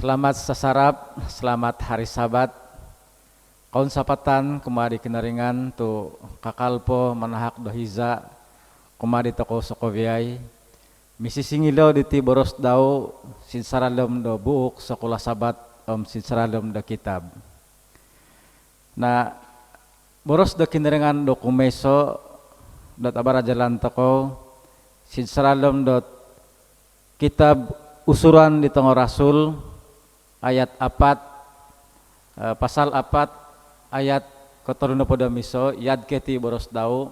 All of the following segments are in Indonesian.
Selamat sasarap, selamat hari Sabat. Kaun sapatan kumari kinaringan tu kakalpo manahak dohiza kumari toko sokoviay. Misi singilo diti boros daw sinsaralom do buuk sekolah Sabat sinsaralom do kitab. Na boros do kinaringan do kumeso dot abara jalan toko sinsaralom do kitab usuran di tengah Rasul ayat 4 pasal 4 ayat kotoruna poda miso yad keti boros dau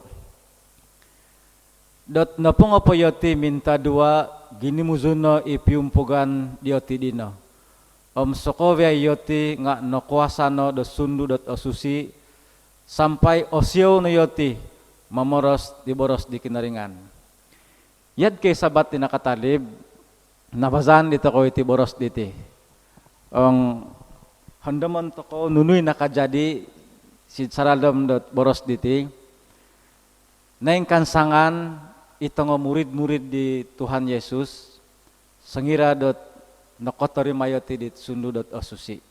dot napong opoyoti minta dua gini muzuno ipiumpugan dioti dino sokovya yoti nga no kuasa no do sundu dot osusi sampai osio no yoti mamoros di boros di kinaringan yad ke sabat tinakatalib nabazan dito ko iti boros diti ang handaman toko nunuy nakajadi si saradom dot boros diti naing kansangan itong murid-murid di Tuhan Yesus sengira dot nakotori mayoti dit sundu dot osusi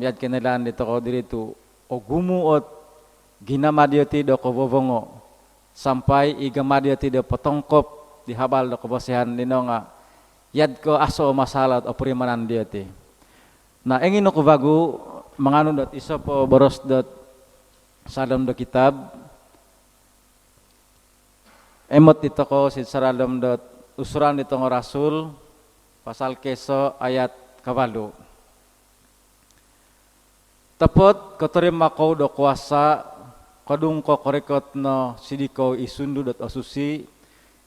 yad kenelan dito ko diritu ogumuot ginamadioti do kobobongo sampai igamadioti do potongkop di habal do kebosehan nino nga yad ko aso masalat o purimanan dioti. Na engin ko bagu mangano dot iso po boros dot salom do kitab. Emot dito ko si saralom dot usuran dito ng Rasul pasal keso ayat kabalo. Tapot kotorim ako do kuasa kodung ko korekot no sidiko isundu dot osusi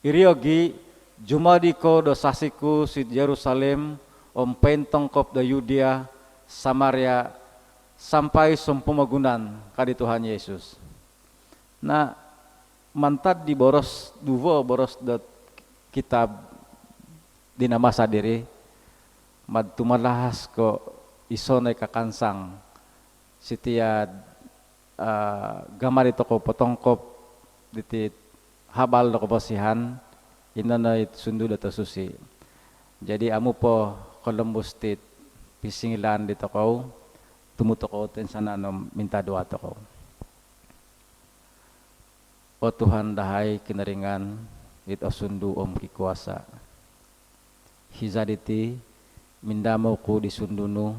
iriogi Jumadiko do sasiku si Jerusalem pentongkop do Yudea Samaria sampai sumpumagunan kadi Tuhan Yesus. Na mantad di boros duvo boros dot kitab dinamasa diri mad tumalahas ko isonay kakansang sitiad gamar ito ko potongkop diti habal do kebosihan inanay sundu data susi. Jadi amu po Columbus State pisingilan dito ko tumuto ko ten sana no minta doa to ko. O Tuhan dahay kinaringan dito sundu kikuasa. Hizaditi mindamo ko di sundunu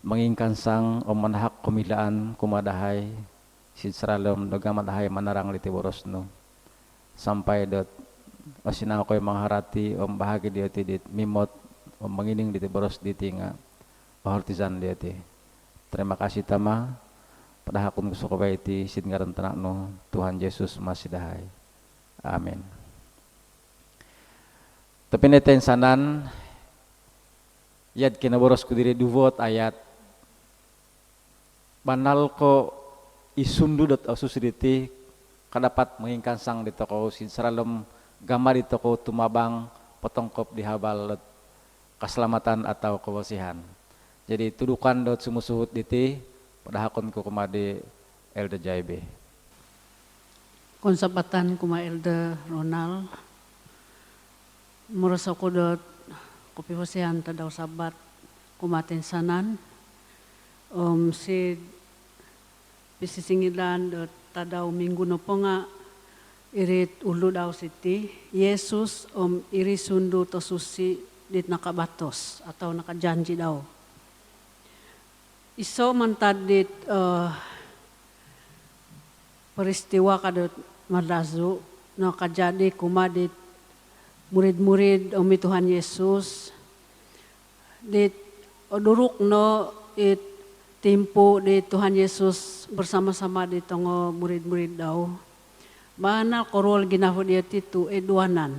mangingkan sang manahak kumilaan kumadahay sinsaralom dogamadahay manarang liti boros no. Sampai dot asina ko mga harati bahagi dioti dit mimot mangining diti boros diti nga pahortizan dioti. Terima kasih tama padahakun gusto ko ba iti singaran tanak no Tuhan Yesus masidahay. Amen. Tapi neten sanan yad kinaboros ko diri duvot ayat banal ko isundu dot asusuditi kadapat mengingkan sang dito ko sinsaralom gamar dito ko tumabang potongkop di habal keselamatan atau kebosihan. Jadi tudukan dot sumusuhut diti padahakon ko kumadi Elda Jaibe. Konsapatan kuma Elda Ronald murasa ko dot kopibosihan tadaw Sabat kumaten sanan si pisisingilan dot tadaw minggu no po nga irit ulo daw siti Yesus iri sundu to susi dit nakabatos atau nakajanji daw iso mantad dit peristiwa kadot madazu no kajadi kumadit murid-murid Tuhan Yesus dit oduruk no it timpo di Tuhan Yesus bersama-sama di tongo murid-murid daw. Mana korol ginaho dia tu eduanan.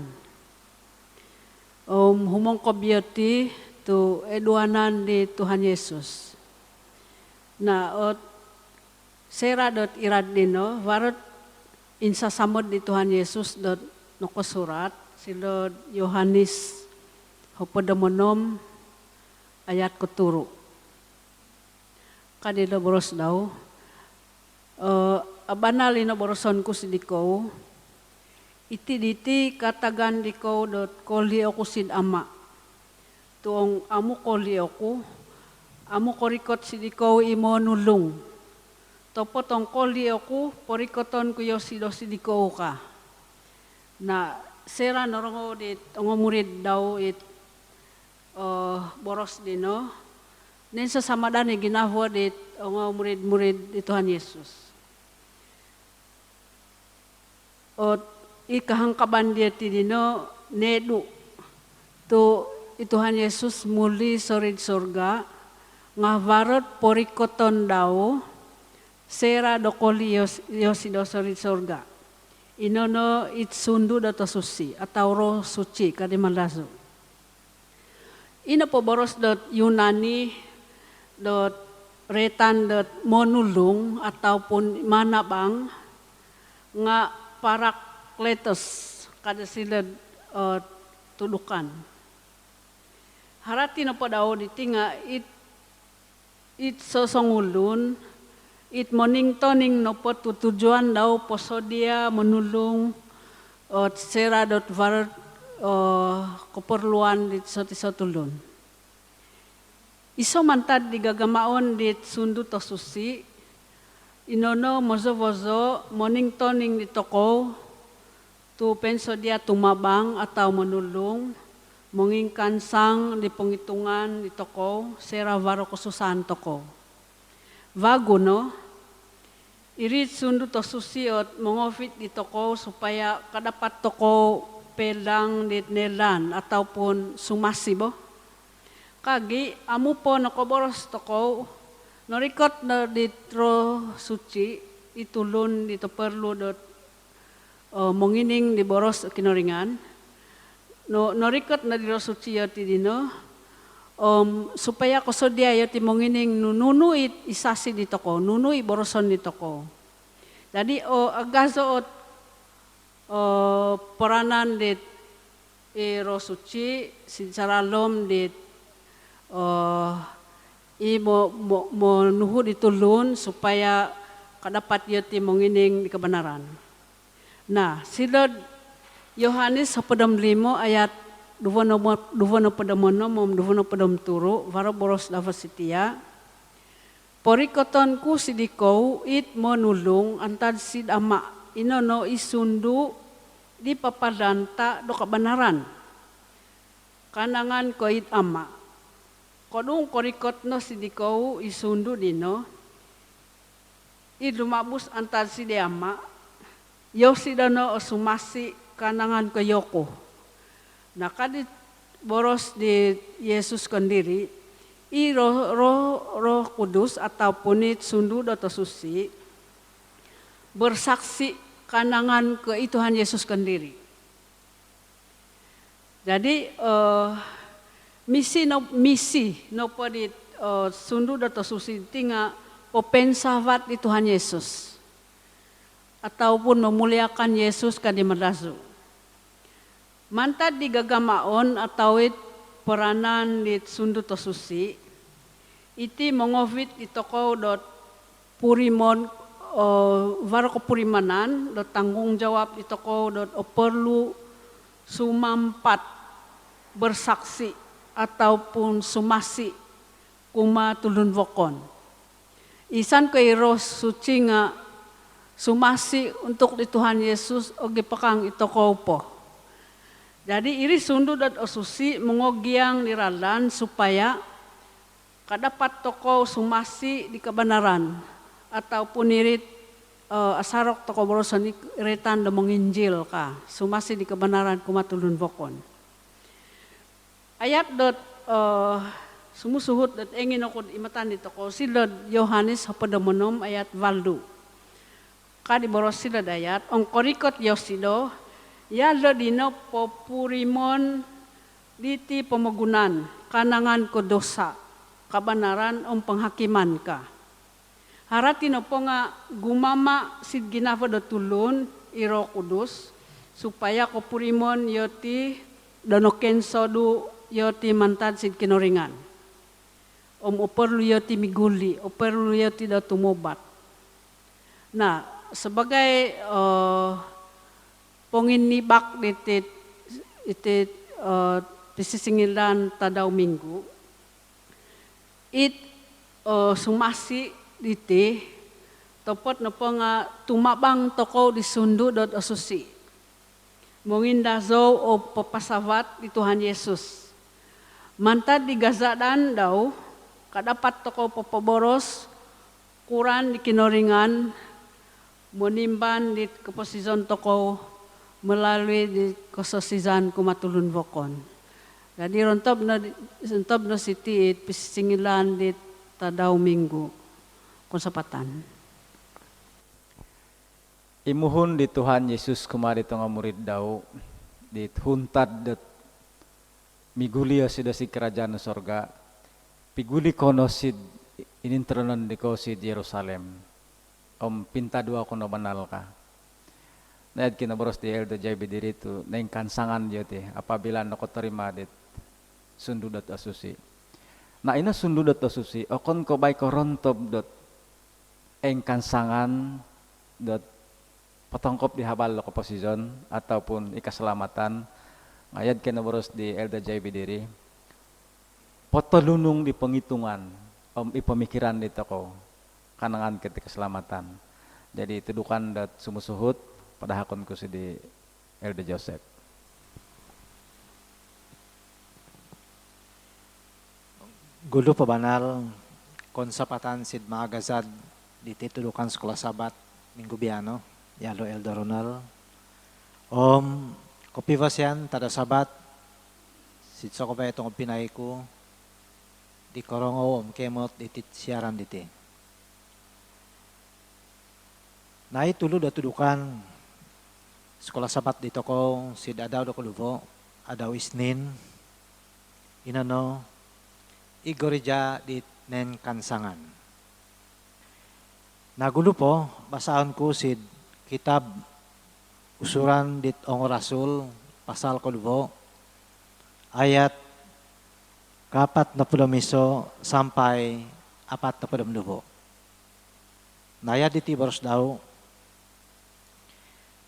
Humong kobioti tu eduanan di Tuhan Yesus. Na sera dot irad dino warot insa samod di Tuhan Yesus dot noko surat silo Yohanes hopodomonom ayat keturu. Kadilo boros daw abanal ino boroson ko sidiko iti diti katagan diko dot koli ako sid ama tuong amu kolioku, amu korikot sidiko imo nulung. Topo tong kolioku, porikoton ku yosido sidiko ka. Na sera norongo dit ongo murid daw it boros dino. Nen sesama dani ginahwa dit ongo murid-murid di Tuhan Yesus. Ikahangkaban dia ti dino nedu tu Tuhan Yesus muli sorid surga ngavarot porikoton daw sera dokoli yosido sorid surga inono itsundu dato susi atau roh suci kadimalasu ino po boros dot Yunani dot retan dot monulung ataupun mana bang nga parakletos kada sila tudukan. Harati na po daw ditinga it sosongulun it moning-toning no po tujuan daw posodia menulung sera dot var keperluan di sotulun. Iso mantad digagamaon di sundu to susi inono mozo-vozo moning-toning di toko tu penso dia tumabang atau menulung mengingkan sang di penghitungan di toko sera varo kesusahan toko. Vago no, irit sundu to susiot mengofit di toko supaya kadapat toko pelang di nelan ataupun sumasi bo. Kagi amu po nakoboros toko norikot na di tro suci itulun dito perlu dot mengining di boros kinoringan. Norikot na diro suci yoti dino supaya kosodia yoti mengining nunuit isasi di toko, nunui boroson di toko. Jadi agazo peranan di ro suci secara lom di mo nuhu ditulun supaya kadapat yoti mengining di kebenaran. Nah, silod Yohanes 15 ayat 20 turu varo boros lava sitia. Porikotonku sidiko it monulung antad sid ama inono isundu di papadanta do kebenaran. Kanangan ko it ama. Kodung korikot no sidiko isundu dino. Idumabus antad sid ama. Yosidano osumasi kanangan ke yoko. Nah kadit boros di Yesus kendiri, roh kudus ataupun it sundu atau susi bersaksi kanangan ke Tuhan Yesus kendiri. Jadi misi no podit sundu atau susi tinga popensawat di Tuhan Yesus. Ataupun memuliakan Yesus kadimadasu. Mantad digagamaon atau peranan di sundu to susi iti mengofit di toko dot purimon varo kepurimanan dot tanggung jawab di toko dot perlu sumampat bersaksi ataupun sumasi kuma tulun vokon. Isan kay roh suci nga sumasi untuk di Tuhan Yesus oge pekang itoko po. Jadi iri sundu dan osusi mengogiang diralan supaya kadapat toko sumasi di kebenaran ataupun irit asarok toko borosan iritan da menginjil ka sumasi di kebenaran kumatulun vokon. Ayat dot sumusuhut dot engin okod imatan di toko silod Yohanes hapodamonom ayat valdu. Kadi boros sila dayat, ong korikot yosido, ya lo dino popurimon diti pemegunan, kanangan ko dosa, kabanaran ong penghakiman ka. Harati no po nga gumama sid ginafa do tulun, iro kudus, supaya ko purimon yoti donoken sodu yoti mantad sid kinoringan. Operlu yoti miguli, operlu yoti do tumobat. Nah, sebagai penginibak ditit pisisingilan tadaw minggu. It sumasi diti topot na po nga tumabang toko di sundu dot asusi. Mongindazo o papasavat di Tuhan Yesus. Mantad di gazadan daw, kadapat toko papaboros, kuran di kinoringan, monimban di keposizon toko melalui di kososizan kumatulun vokon. Jadi rontob no siti it pisingilan di tadaw minggu konsapatan. Imuhun di Tuhan Yesus kemari tonga murid daw di huntad det migulia sida si kerajaan sorga piguli kono sid inintronon di ko sid Yerusalem pinta dua kono banal ka nayad kinaboros di eldo jay bidiri tu naing kansangan yote apabila nako terima dit sundu dot asusi na ina sundu dot asusi okon ko bay ko rontob dot eng kansangan dot patongkop di habal ko posisyon ataupun ikaselamatan ngayad kinaboros di elda jay bidiri potolunung di penghitungan ipemikiran dito ko kanangan ketika keselamatan jadi tudukan dat sumusuhut pada hakon ko si di elda Joseph. Gulo pa banal konsapatan sid maagazad di titudukan sekolah sabat minggu biano yalo elda Ronald kopivas yan tada sabat sid so ko ba itong pinay ko di korongo kemot itit siaran diti na itulo da tudukan sekolah sabat dito ko sid adaw do kuluvo adaw isnin inano igorija di nen kansangan nagulo po basaan ko sid kitab usuran dit ong rasul pasal kuluvo ayat 4 na pulumiso sampai 4 na pulumiso. Naya diti baros daw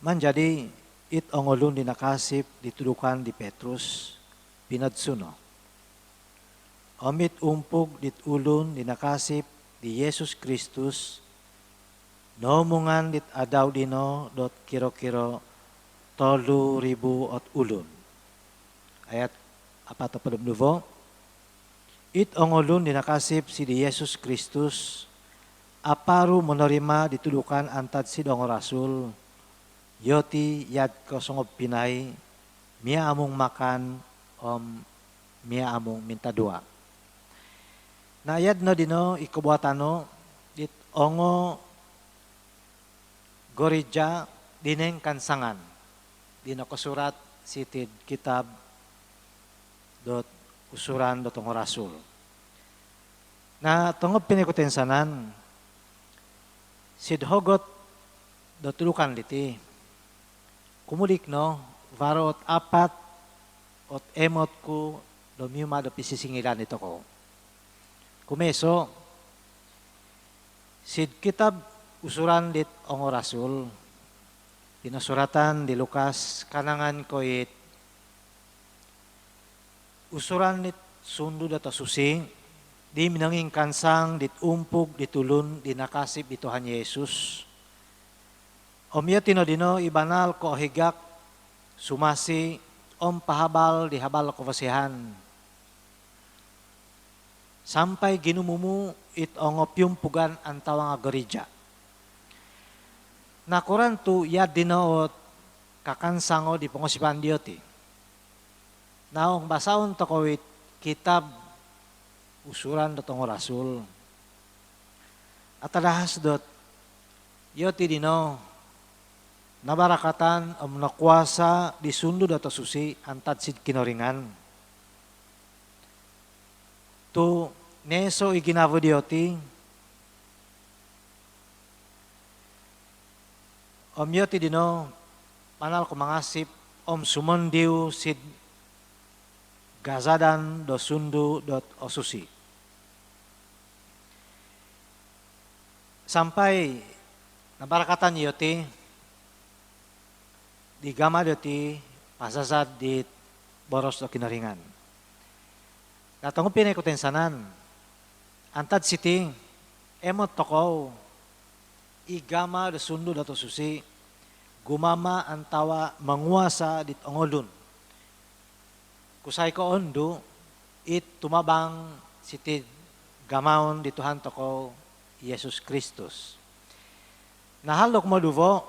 manjadi it ongolun dinakasip ditudukan di Petrus pinadsuno. Omit umpog dit ulun dinakasip di Yesus Kristus nomungan dit adaw dino dot kiro-kiro 3,000 ot ulun. Ayat 42. It ongolun dinakasip si di Yesus Kristus aparu menerima ditudukan antad si dong rasul yoti yad kosongob pinay mia among makan mia among minta dua. Na ayat no dino ikubuatano dit ongo gorija dineng kansangan dino kosurat sitid kitab dot usuran dot ong rasul. Na tungod pinikutensanan sid hogot dot tulukan liti kumulik no varot 4 ot emot ku do miuma do pisisingilan ito ko. Kumeso sid kitab usuran dit ong rasul pinasuratan di Lukas kanangan ko it usuran dit sundu data susi di minanging kansang dit umpog ditulun dinakasip di Tuhan Yesus omya tinodino ibanal ko higak sumasi pahabal di habal ko vasihan sampai ginumumu it ongopium pugan antawang agerija. Nakuran tu ya dinoot kakansango di pengosipan dioti. Naong basaon tokowit kitab usuran dotong rasul. Atadahas dot yoti dino nabarakatan nakuasa disundu dato susi antad sid kinoringan. Tu neso iginavo dioti yoti dino panal ko mangasip sumondiu sid gazadan do sundu dot osusi. Sampai nabarakatan yoti di gama doti pasasad di boros do kinaringan. Datang ko pinikutensanan. Antad siti, emot tokaw, igama da sundo dato susi, gumama antawa manguasa dit ongolun. Kusay ko ondo, it tumabang siti gamaon di Tuhan tokaw, Yesus Kristus. Nahalok mo duvo,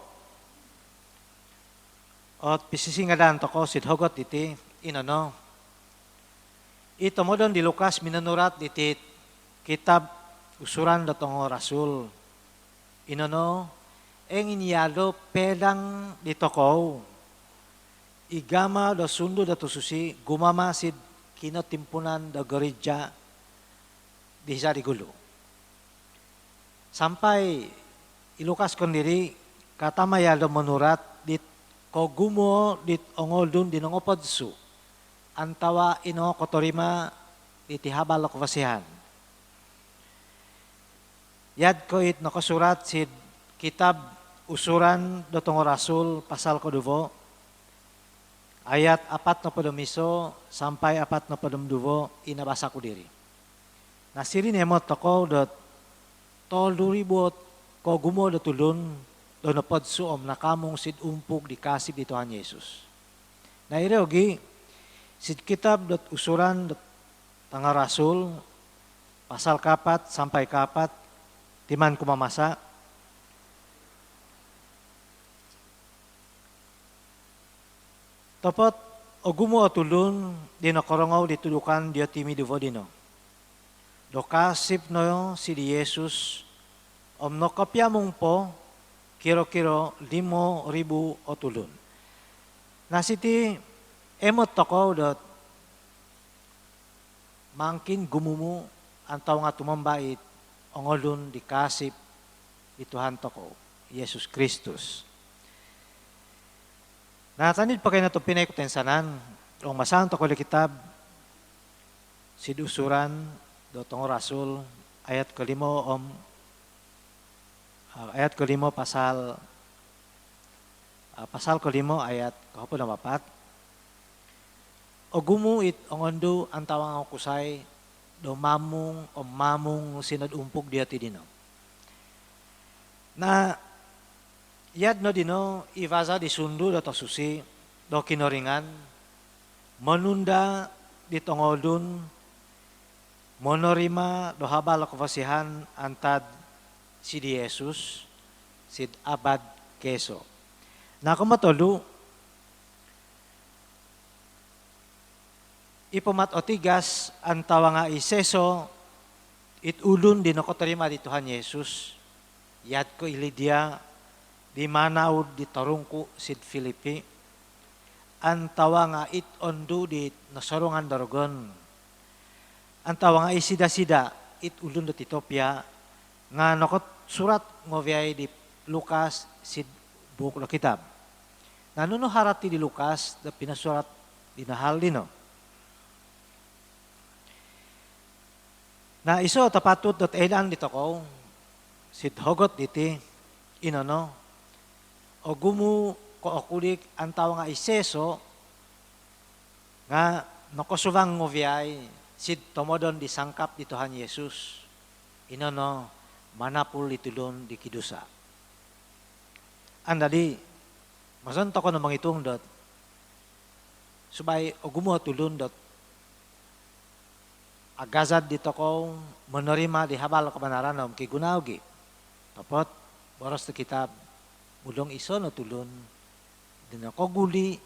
at pisisingadan tokaw sidhogot iti, inano. Ito mo doon di Lucas minanurat iti kitab usuran datong rasul. Inano, eng inyado pedang dito ko. Igama da sundo dato susi, gumama sid kinotimpunan da gereja di sa gulo. Sampai ilukas kondiri, katamayado menurat dit kogumo dit ongoldun dinongopodsu. Antawa ino kotorima itihabal kuvasihan. Yad ko it nakasurat sid kitab usuran dotong rasul pasal koduvo ayat 4 sampai 4 inabasa ko diri. Nasiri nemo toko dot toluribot ko gumo datulun do napodsu nakamong sid umpog di kasib di Tuhan Yesus. Naireogi sid kitab dot usuran dot tanga rasul pasal 4 sampai 4 timan kumamasa. Topot ogumo atulun dino korongaw ditulukan dio timi duvo dino. Dokasip no si di Yesus omno kopya mong po kiro-kiro 5,000 otulun. Nasiti emot toko dot mangkin gumumu antaw nga tumambait ongolun di kasip di Tuhan toko, Yesus Kristus. Natanid pa kayo na ito pinaykutensanan, o masahan toko di kitab, sidusuran, dotong rasul, ayat kelimo pasal kelimo ayat kahapon na 4. O gumuit ongondo ang tawang ang kusay, do mamong sinad umpog diya ti dino. Na yad no dino ivaza di sundo do susi do kinoringan manunda di tongolun monorima do habal kuvasihan antad si di Jesus sid abad keso. Na kumatolo ipamat otigas antawa nga iseso itulun di nakotarima di Tuhan Yesus yad ko ilidia di manaud di tarungku sid Filipi antawa nga itondo di nasorungan darogon antawa nga isida-sida itulun do Ethiopia nga nakot surat ngovyay di Lucas sid buok do kitab. Nanuno harati di Lucas da pinasurat di nahal dino. Na iso tapatut dot elan dito ko sidhogot diti inano o gumu ko okulik antaw nga iseso nga nakosubang ngovyay sid tomodon di sangkap di Tuhan Yesus inano manapul itulon di kidusa. Andali masonto ko namang itong dot subay o gumu tulun dot agazad dito ko menerima di habal kebenaran kigunawgi. Tapot boros ti kitab mulong iso no tulun dina ko guli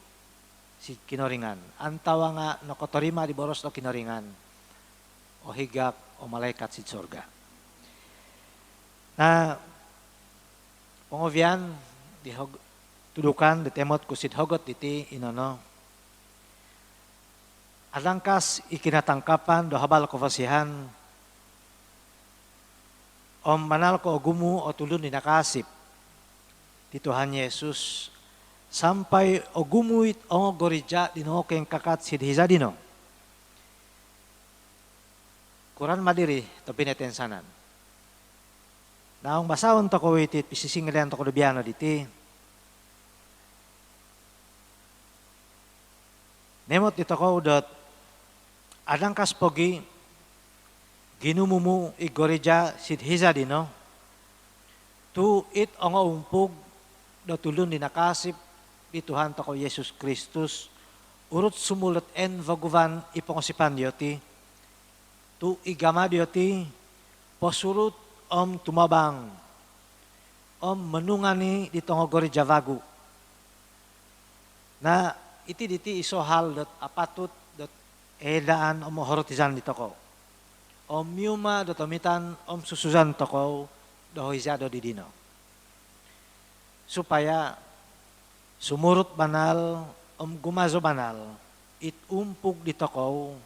si kinoringan. Antawa nga nakotorima di boros no kinoringan o higak o malaikat si sorga. Na pangobyan di tulukan di temot kusid hogot iti inono. Alangkas ikinatangkapan do habal kuvasihan manal ko ogumu o tulun ni nakasip ti Tuhan Yesus sampai ogumuit o gorija dino keng kakat sidhiza dino. Kuran madiri to pinetensanan. Naong basawon to ko itit pisisingalian to ko dubiano diti. Nemot ito ko dot adang kaspogi ginumumu igoreja sidhiza dino tu it ongo umpug do tulun dinakasip di Tuhan toko Yesus Kristus urut sumulut en vaguvan ipongosipan dioti tu igama dioti posurut om tumabang om menungani di tongo goreja vagu na iti diti iso hal dot apatut dot edaan om horotizan di toko om miuma dot omitan om susuzan toko dohoizado di dino supaya sumurut banal om gumazo banal it umpug di toko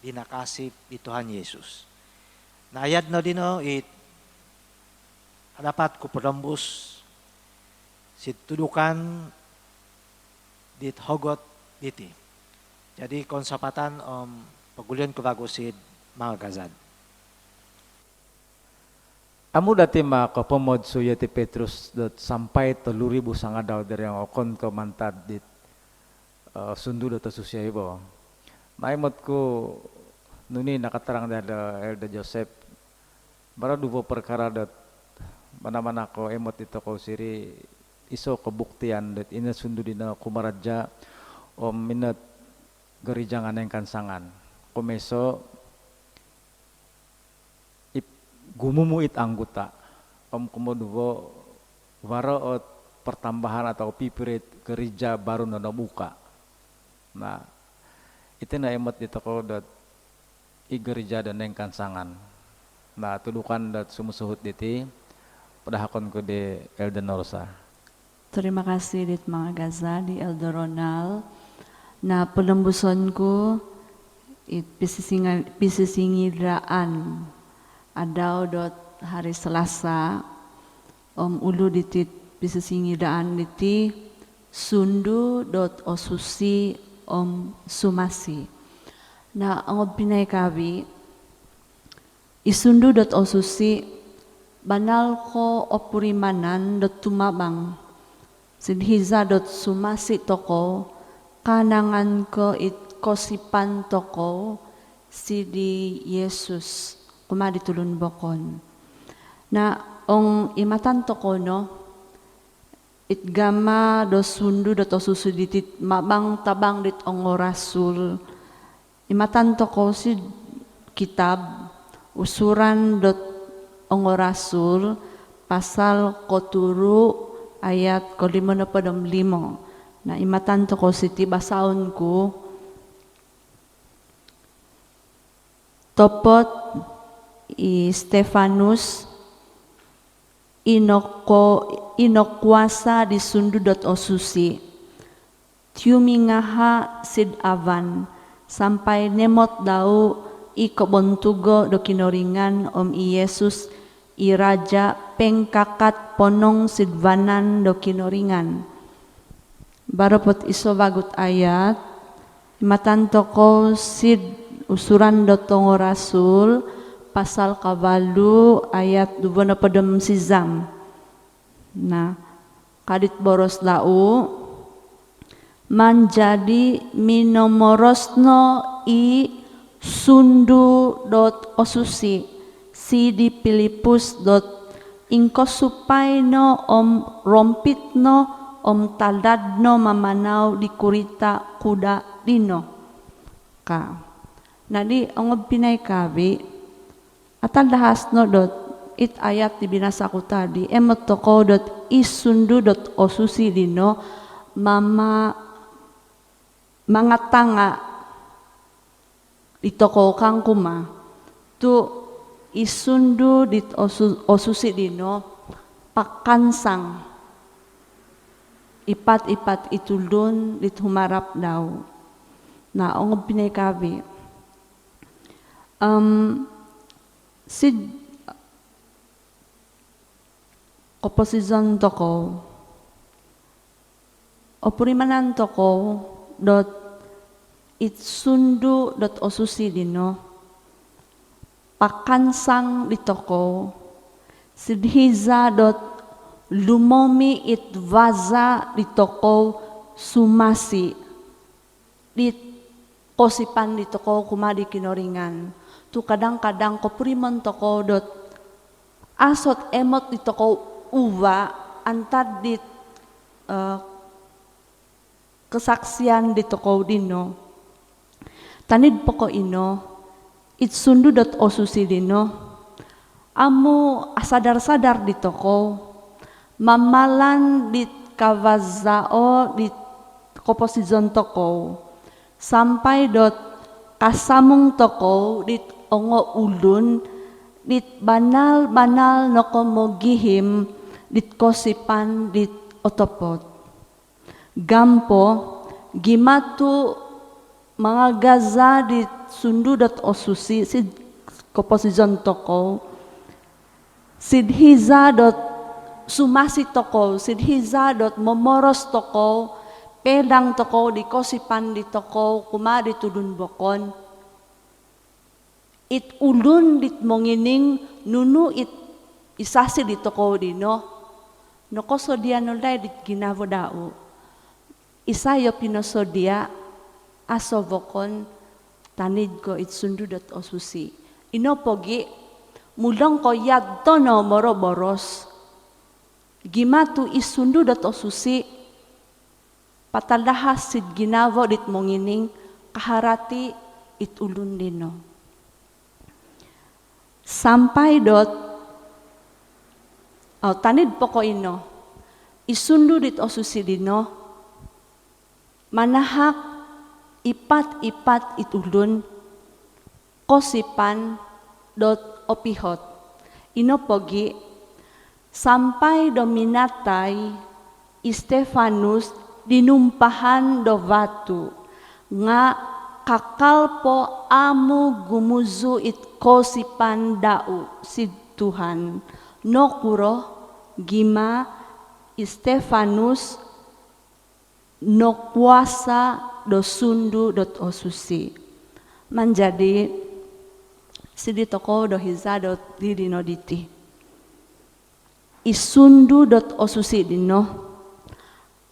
dinakasip di Tuhan Yesus. Na ayat no dino it dapat ku perembus sit tudukan dit hogot diti. Jadi konsapatan om pagulian ku bagusid mga gazad. Amu dati makapomod suya ti Petrus dot sampai 3,000 sangadaw dari yang okon ko mantad dit sundu dot susya ibo. Maimot ko nuni nakatarang da Elda Joseph bara dubo perkara dot mana-mana ko emot ito ko siri iso kebuktian dot ina sundu dina kumaradja om minat gerijangan yang kansangan. Kumeso gumumuit anggota om komoduo waro pertambahan atau pipirit gereja baru nono buka. Nah itu na emot di toko dot i gereja dan neng kansangan. Nah tudukan dot sumusuhut diti padahakon ko di Elden Norsa. Terima kasih dit mga gaza di Elder Ronald na pelembusan ko it pisisingiraan adaw dot hari Selasa om ulu ditit pisisingiraan diti sundu dot osusi om sumasi na ang pinay kabi isundu dot osusi banal ko opurimanan dot tumabang sidhiza dot sumasi toko kanangan ko it kosipan toko sidi Yesus kumadi tulun bokon na ong imatan toko no itgama do sundu do tosusu ditit mabang tabang dit ongo rasul imatan toko si kitab usuran dot ongo rasul pasal koturu ayat ko 55 na imatan toko si tibasaon ko topot i Stefanus inokwasa di sundu dot osusi tiumingaha sid avan sampai nemot daw i kobontugo do kinoringan om i Yesus i raja pengkakat ponong sidvanan do kinoringan baropot iso bagut ayat matanto ko sid usuran do tongo rasul pasal kabalu ayat 26 sizam. Nah, kadit boros lau manjadi minomorosno i sundu dot osusi sidi Pilipus dot ingko supaino om rompitno om taldadno mamanaw di kurita kuda dino ka. Nadi ang pinay kabi atal dahas no dot it ayat di binasa ko tadi emot toko dot isundu dot osusi dino mama mangatanga itoko kang kuma tu isundu dit osusi dino pakansang ipat-ipat itulun dit humarap daw na ong pinay kabi sid komposisyon toko opurimanan toko dot itsundu dot osusi dino pakansang ditoko sidhiza dot lumomi itvaza ditoko sumasi dit kosipan di toko kumadi kinoringan. Tu kadang-kadang ko primon toko dot asot emot di toko uwa antad di kesaksian di toko dino. Tanid poko ino itsundu dot osusi dino. Amu asadar-sadar di toko mamalan di kawazao di koposizon toko sampai dot kasamung toko dit ongo ulun dit banal noko mogihim dit kosipan dit otopot gampo gimatu mga gaza dit sundu dot osusi sid koposizon toko sidhiza dot sumasi toko sidhiza dot momoros toko pedang toko di kosipan di toko kuma di tudun bokon it ulun dit mongining nunu it isasi di toko dino noko sodia nolay dit ginavo dao isayo pinosodia aso bokon tanid ko it sundu dot osusi ino pogi mulong ko yadto no moroboros gimatu isundu dot osusi patalahas sid ginavo dit mongining kaharati it ulun dino. Sampai dot tanid poko ino isundu dit osusi dino manahak ipat-ipat it ulun kosipan dot opihot ino pogi sampai dominatay Stefanus dinumpahan do batu nga kakalpo amu gumuzu it kosipan dau si Tuhan no kuro gima Stefanus no puasa do sundu dot osusi menjadi sidi toko do hiza dot dino diti isundu dot osusi dino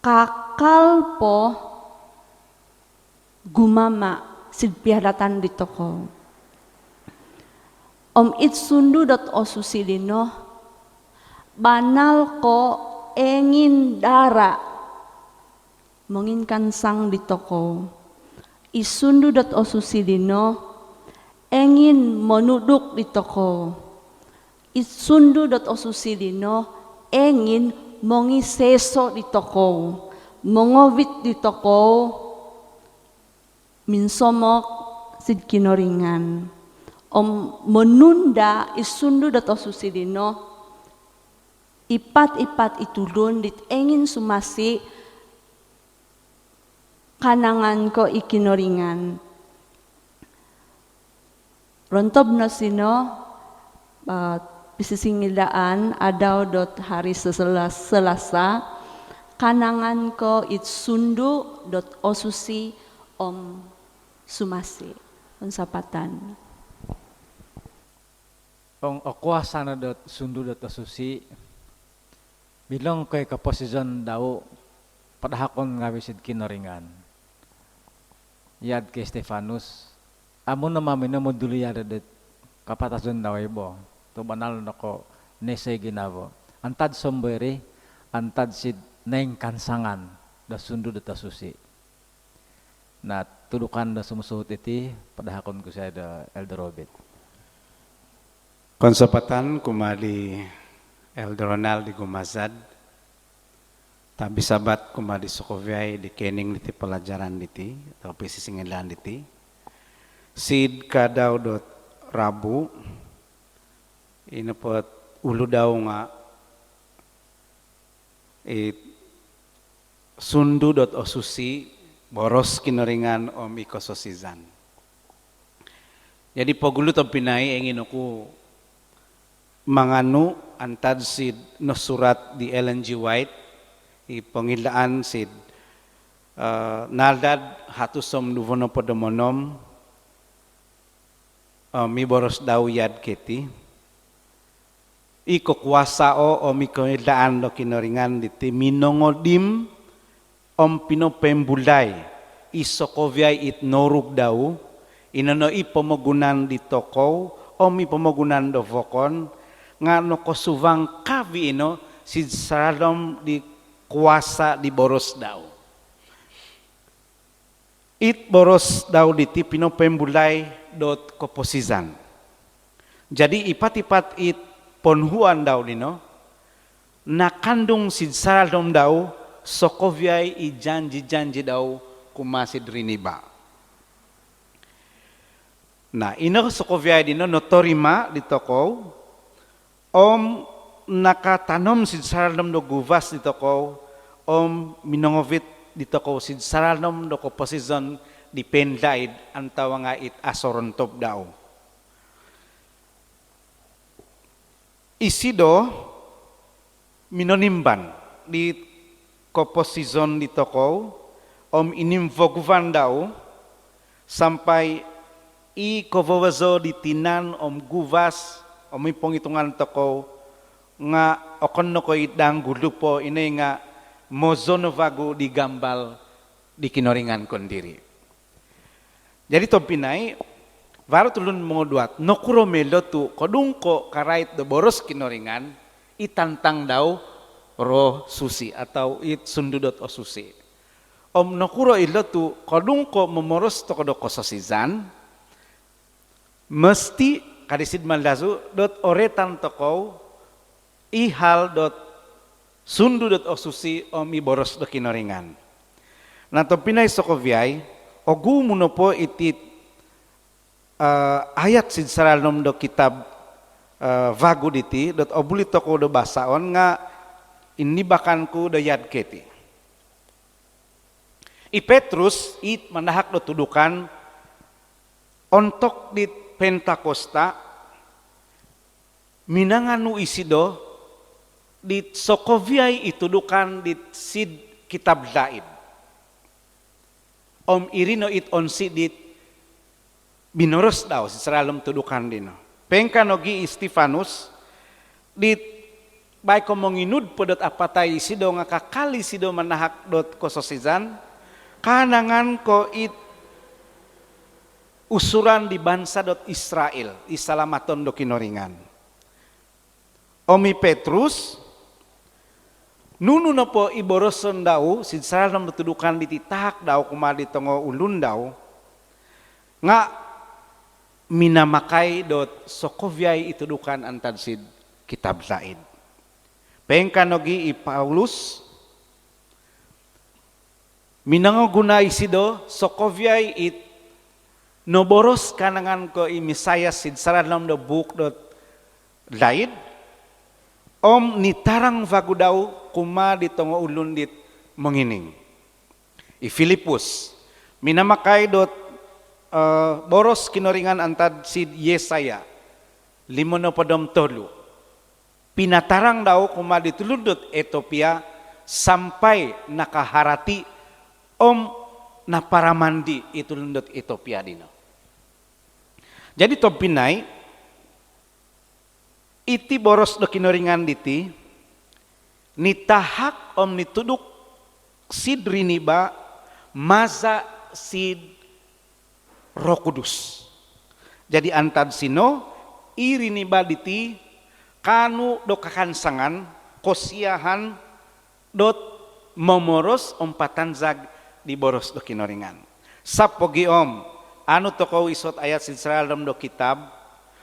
kakalpo gumama sidpiadatan di toko itsundu dot osusi dino banal ko engin dara menginkan sang di toko isundu dot osusi dino engin menuduk di toko isundu dot osusi dino engin mongiseso di toko mongowit di toko minsomok sid kinoringan menunda isundu dot osusi dino ipat-ipat itulun dit engin sumasi kanangan ko ikinoringan rontob no sino pisisingidaan adaw dot hari selasa kanangan ko itsundu dot osusi sumasi unsapatan okuasa na dot sundu dot osusi bilong ko'y kaposisyon daw padahakon nga wisid kinoringan yad kay Stefanus amo na mami na moduliyada dot kapatason daw ibo to banal nako nesay ginavo antad sombere antad sid neng kansangan da sundu da susi na tudukan da sumusuot iti padahakon ko siya da Elder Robert konsopatan kumali Elder Ronald di Gumazad tabi sabat kumali Sokoviay di kening diti pelajaran diti atau pisisingilan diti sid kadaw dot Rabu inapot ulo daw nga sundu dot osusi boros kinoringan ikososizan. Jadi pagulo to pinay engin ako manganu antad sid no surat di Ellen G. White ipangilaan sid naldad hatusom nuvono podomonom mi boros daw yad keti iko kuasao mikoidaan do kinoringan diti minongodim pino pembulay isokovyay it norug daw, inono ipamogunan di toko, omi pamogunan do vokon, nga no kosuvang kavi ino, si saradom di kuasa di boros daw. It boros daw di tipino pembulay dot koposizan. Jadi ipat-ipat it ponhuan daw dino, nakandung si saradom daw, sokovyay i janji-janji daw kumasid riniba. Nah, ino sokovyay dino notorima di toko, om nakatanom si saradom do guvas di toko, om minongovit di toko si saradom do koposizon di pendaid antawa nga it asorontop daw. Isido minonimban di koposizon di toko, om inimvoguvan daw sampai i kovowazo di tinan om guvas om iponghitungan toko nga okon no ko idang gulupo ini nga mozono vago di gambal di kinoringan kondiri. Jadi tompinay baru tulun mengoduat nokuro melo tu kodungko karait do boros kinoringan itantang daw roh susi atau it sundudot o susi. Om nokuro ilo tu kodungko memoros to kodo kososizan mesti kadisid mandazu dot oretan toko ihal dot sundu dot osusi om iboros do kinoringan. Nah topinay sokovyay ogu munopo itit ayat sid saralnom do kitab vagu diti dot obuli toko do basaon nga ini bakanku do yad keti. I Petrus it manahak do tudukan ontok dit Pentakosta minanganu isido di sokovyay itudukan di sid kitab lain. Om irino it onsi dit binoros daw si saralom tudukan dino. Pengkanogi Stefanus dit baik komonginud podot apatay isido nga kakali sido manahak dot kososizan kanangan ko it usuran di bangsa dot Israel isalamaton do kinoringan. Omi Petrus nunu no po iboroson daw sin saram tudukan dititahak daw kumadi tongo ulun daw nga minamakay dot sokovyay itudukan antad sid kitab lain. Pengkanogi i Paulus minangoguna isido sokovyay it no boros kanangan ko imisayas sid saradlam do book dot laid om nitarang vagu daw kuma ditongo ulun dit mengining. I Filipus minamakay dot boros kinoringan antad sid Yesaya 53 pinatarang daw kuma ditulud dot Ethiopia sampai nakaharati om na paramandi itu lundot Ethiopia dino. Jadi tompinay iti boros do kinoringan diti nitahak om nituduk sid riniba maza sid Roh Kudus. Jadi antad sino iriniba diti kanu do kakansangan kosiahan dot momoros ompatan zag di boros do kinoringan. Sapogi om anu tokow isot ayat sid saralom do kitab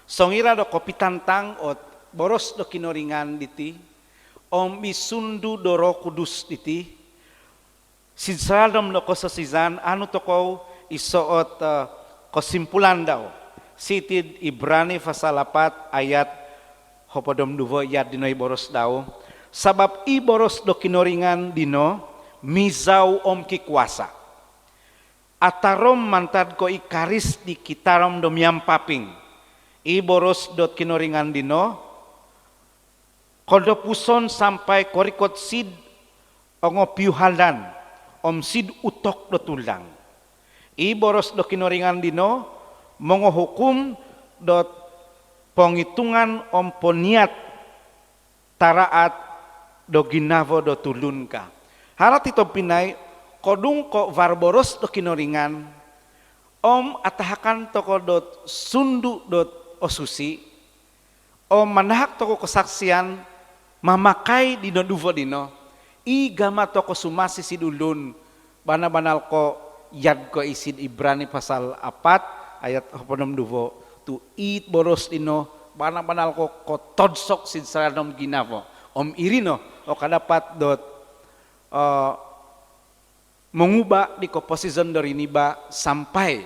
songira do kopitantang ot boros do kinoringan diti om bisundu do Roh Kudus diti sid saralom do kososizan anu tokow isoot kesimpulan daw sitid Ibrani pasal 4 ayat hopodom duvo yad dino boros daw sabab i boros do kinoringan dino mizaw om kikuasa atarom mantad ko ikaris di kitarom do miampaping i boros dot kinoringan dino kodo puson sampai korikot sid ongo piuhalan om sid utok do tulang i boros do kinoringan dino mongo hukum dot penghitungan om poniat taraat do ginavo do tulunka. Harat ito pinay kodung ko varboros do kinoringan om atahakan toko dot sundu dot osusi om manahak toko kesaksian mamakai dino duvo dino i gama toko sumasi sidulun bana-banal ko yad ko isid Ibrani pasal 4 ayat 6 duvo tu it boros dino bana-banal ko todsok sid saradom ginavo om irino o kadapat dot mengubah di komposisi dari niba sampai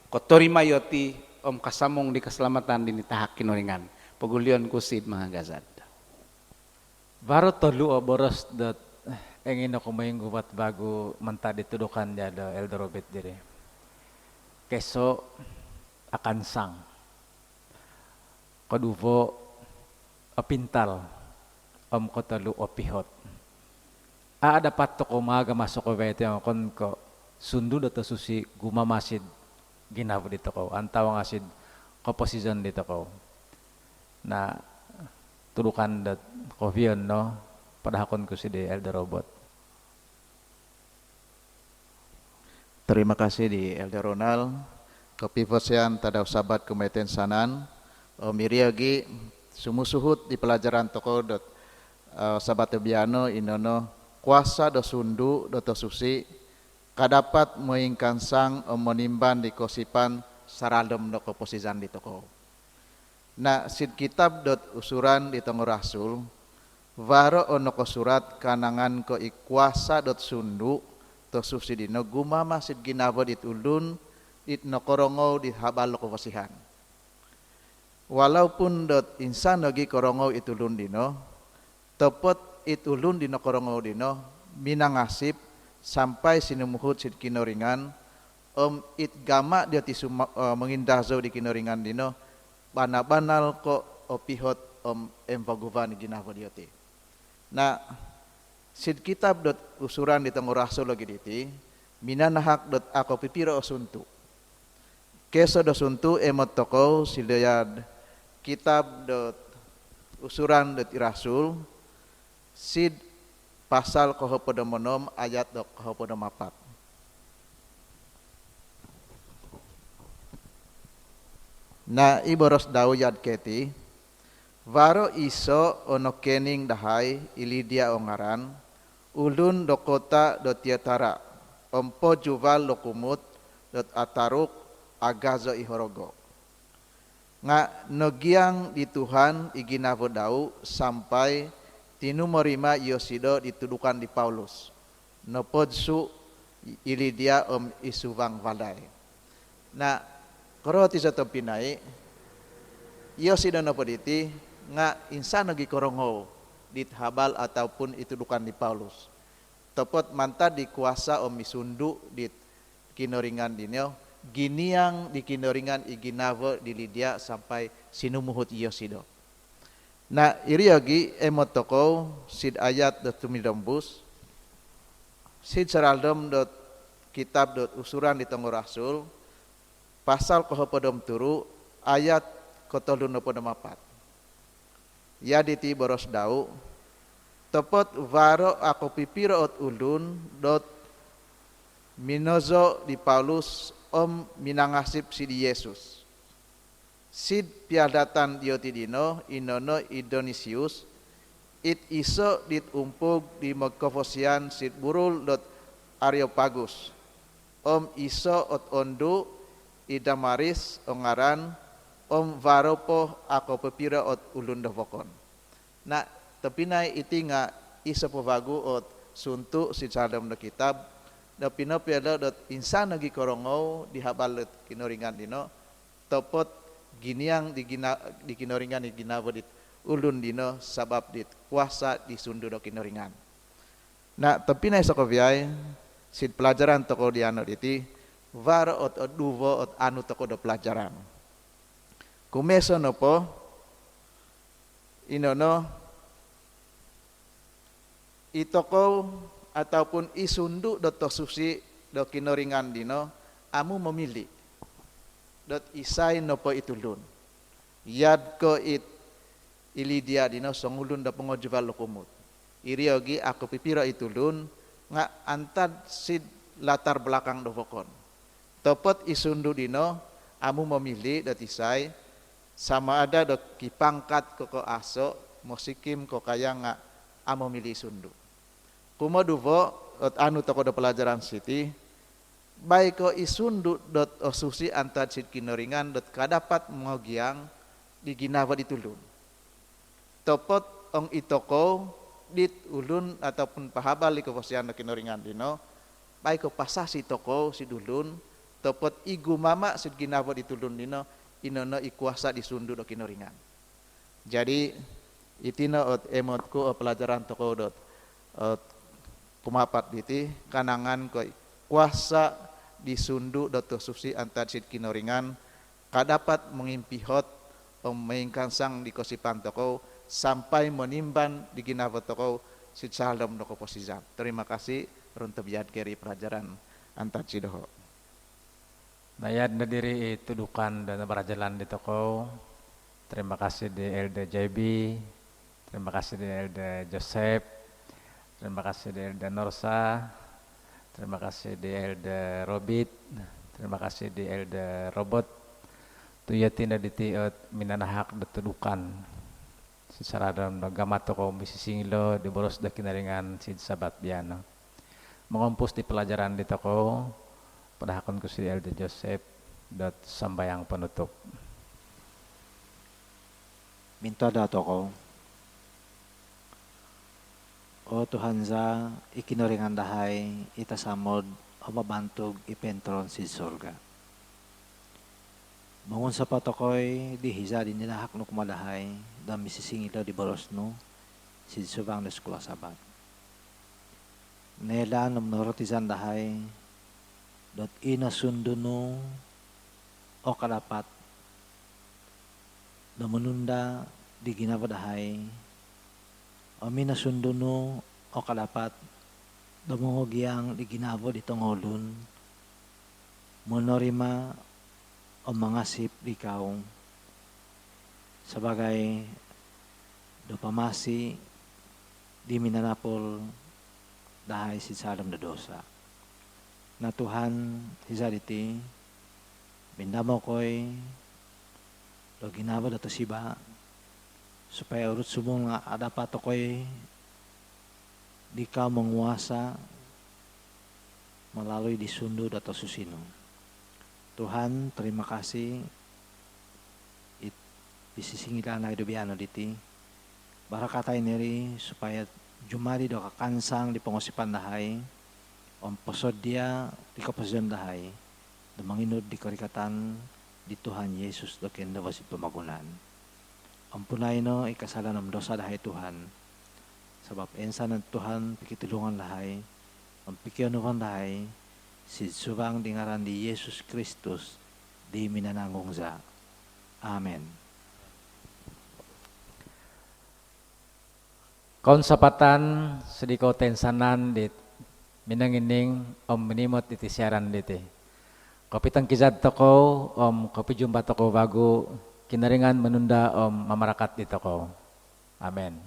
kotori mayoti om kasamong di keselamatan dini tahak kinoringan pegulion kusid mga gazad. Baru tolu o boros dot engin ako mainggu bat bago menta ditudukan jada Eldorobet dire. Keso akan sang. Koduvo pintal om kotolu o pihot. Dapat toko maga masuk ko bete kon ko sundu dito susi gumamasid ginabo dito ko antaw nga sid komposisyon dito ko na turukan dat kovion no padahakon ko si de Eldorobot. Terima kasih di Elder Ronald kepivosian tadaw sabat kumeten sanan o miriagi sumusuhut di pelajaran toko dot sabat biano inono kuasa do sundu do susi kadapat moingkan sang menimban di kosipan saralem do komposizan di toko. Na sid kitab dot usuran di tongo rasul varo ono ko surat kanangan ko ikuasa dot sundu to susi dino gumama sid ginabo dit ulun dit nokorongo di habal ko pasihan. Walaupun dot insan lagi korongo itulun dino tepot itulun dino korongo dino minangasip sampai sinumuhut sid kinoringan om it gama dia tisu mengindazo di kinoringan dino bana-banal ko opihot om empaguvan ginavo dioti. Nah sid kitab dot usuran di tengah rasul lagi diti minanahak dot ako pipiro osuntu keso dosuntu emot toko silayad kitab dot usuran dot rasul sid pasal kohopodomonom ayat dok kohopodom 4. Na iboros daw yad keti varo iso ono kening dahay ilidia ongaran ulun do kota do tiatara ompo juval do kumut dot ataruk agazo ihorogo nga nogiang di Tuhan iginavo daw sampai tinumorima Yosido ditudukan di Paulus nopodsu ilidia om isuvang valai. Na koroti sa pinai Yosido nopoditi nga insan nagi korongo dit habal ataupun itudukan di Paulus topot manta di kuasa om isundu dit kinoringan dinyo giniang di kinoringan iginavo di Lidia sampai sinumuhut Yosido. Na iriyogi emot toko sid ayat dot tumidombus sid saraldom dot kitab dot usuran di tongo rasul pasal kohopodom turu ayat kotolun nopodom 4. Ya diti boros dau topot varo ako pipiro ot ulun dot minozo di Paulus om minangasip si di Yesus. Sid piadatan diotidino inono Idonisius it iso dit umpug di Magkofosian sid burul dot Areopagus om iso ot ondu idamaris ongaran om varopo ako pepira ot ulun dovokon. Na tepinai iti nga iso povagu ot suntu sid sadam do kitab da pinopiado dot insan nagi korongo di habal kinoringan dino topot giniang di kinoringan di ginavo dit ulun dino sabab dit kuasa di sundu do kinoringan. Na tapi na sokoviay sid pelajaran toko diano diti varo ot duvo ot anu toko do pelajaran. Kumeso nopo inono itoko ataupun isundu do tosusi do kinoringan dino amu memilih dot isai nopo itulun yad ko it ilidia dino songulun da pengojuval lokumut iriogi aku pipiro itulun nga antad sid latar belakang dovokon. Topot isundu dino amu memilih dot isai sama ada dot kipangkat koko aso mosikim ko kaya nga amu milih sundu. Kumo duvo dot anu toko do pelajaran siti baik ko isundu dot osusi antad sid kinoringan dot kadapat mogiang di ginawa ditulun. Topot ong itoko dit ulun ataupun pahabal di keposian kinoringan dino baik ko pasasi toko si dulun topot igu mama sid ginawa ditulun dino inono ikuasa disundu do kinoringan. Jadi itino ot emotku pelajaran toko dot kumapat diti kanangan ko kuasa disundu dot susi antar sid kinoringan kadapat mengimpihot memainkan sang di kosipan toko sampai menimban di ginawa toko sid salam doko posizam. Terima kasih runtuh biad keri pelajaran antar cidoho. Bayad na diri itudukan dan berajalan di toko. Terima kasih di Elda JB, terima kasih di Elda Joseph, terima kasih di Elda Norsa, terima kasih di Elda Robit, terima kasih di Elda Robot. Tuyatina ditiot minanahak ditudukan. Secara dalam agama toko misi singilo di boros da kinaringan sid sabat biano. Mengompus di pelajaran di toko pada hakon ku si Elda Joseph dot sambayang penutup. Minta da toko. O Tuhan za ikinoringan dahay itasamod o mabantog ipentron si surga. Bangun sa patokoy di hiza din nilahak no kumadahay dami sisingilo di boros no si subang na skula sabat. Nela nam norotizan dahay dot ina sundo no o kalapat na manunda di ginawa dahay o minasundo no o kalapat na mongogyang di ginawa di tongolun monorima o mangasip di kaong sebagai do pamasi di minanapol dahay si salam na dosa. Na Tuhan hizariti bindamo ko'y lo ginawa dato siba supaya urut sumong nga adapat ko'y di ka menguasa melalui disundo dato susino. Tuhan terima kasih isisingilan na idubiano diti barakatay niri supaya jumari do kakansang di pangosipan dahay om posod dia di kapasion dahay do manginod di karikatan di Tuhan Yesus do kendo wasit pamagunan. Ang punay no ikasalan ng dosa dahay Tuhan sabab ensa ng Tuhan pikitulungan dahay ang pikianuhan dahay si subang di ngaran di Yesus Kristus di minanangong za. Amen. Konsapatan sediko tensanan dit minangining om minimot iti siaran diti. Kopitang kizad toko om kopi jumpa toko bago kinaringan menunda om mamarakat di toko. Amen.